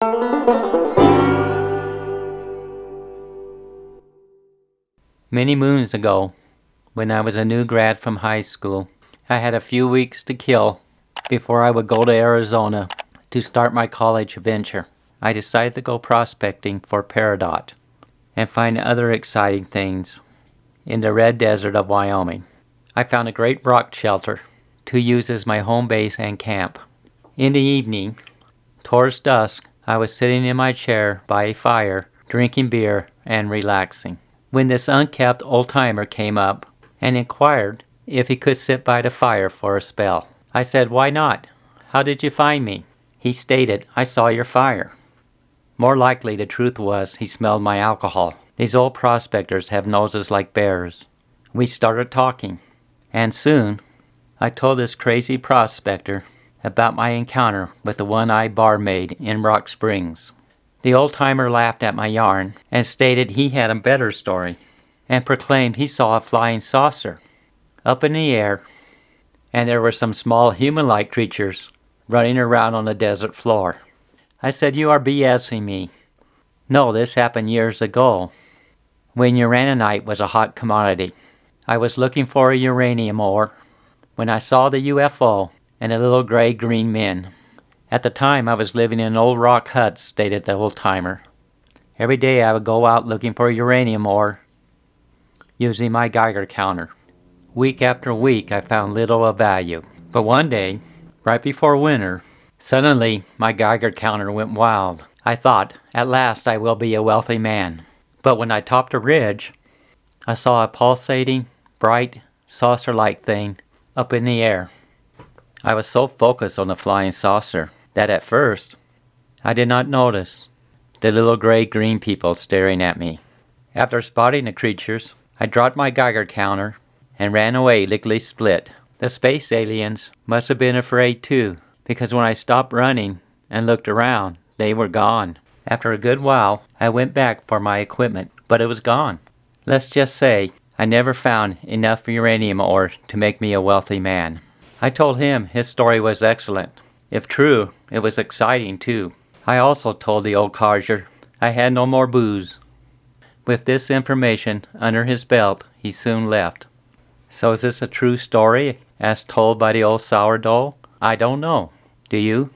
Many moons ago, when I was a new grad from high school, I had a few weeks to kill before I would go to Arizona to start my college venture. I decided to go prospecting for peridot and find other exciting things in the red desert of Wyoming. I found a great rock shelter to use as my home base and camp. In the evening, towards dusk, I was sitting in my chair by a fire, drinking beer and relaxing, when this unkept old-timer came up and inquired if he could sit by the fire for a spell. I said, "Why not? How did you find me?" He stated, "I saw your fire." More likely the truth was he smelled my alcohol. These old prospectors have noses like bears. We started talking, and soon I told this crazy prospector about my encounter with the one-eyed barmaid in Rock Springs. The old-timer laughed at my yarn and stated he had a better story, and proclaimed he saw a flying saucer up in the air, and there were some small human-like creatures running around on the desert floor. I said, "You are BSing me." "No, this happened years ago, when uraninite was a hot commodity. I was looking for a uranium ore when I saw the UFO and the little gray-green men. At the time, I was living in old rock huts," stated the old-timer. "Every day I would go out looking for uranium ore using my Geiger counter. Week after week, I found little of value. But one day, right before winter, suddenly my Geiger counter went wild. I thought, at last I will be a wealthy man. But when I topped a ridge, I saw a pulsating, bright, saucer-like thing up in the air. I was so focused on the flying saucer that at first I did not notice the little gray-green people staring at me. After spotting the creatures, I dropped my Geiger counter and ran away lickety-split. The space aliens must have been afraid too, because when I stopped running and looked around, they were gone. After a good while, I went back for my equipment, but it was gone. Let's just say I never found enough uranium ore to make me a wealthy man." I told him his story was excellent. If true, it was exciting too. I also told the old codger I had no more booze. With this information under his belt, he soon left. So is this a true story, as told by the old sourdough? I don't know. Do you?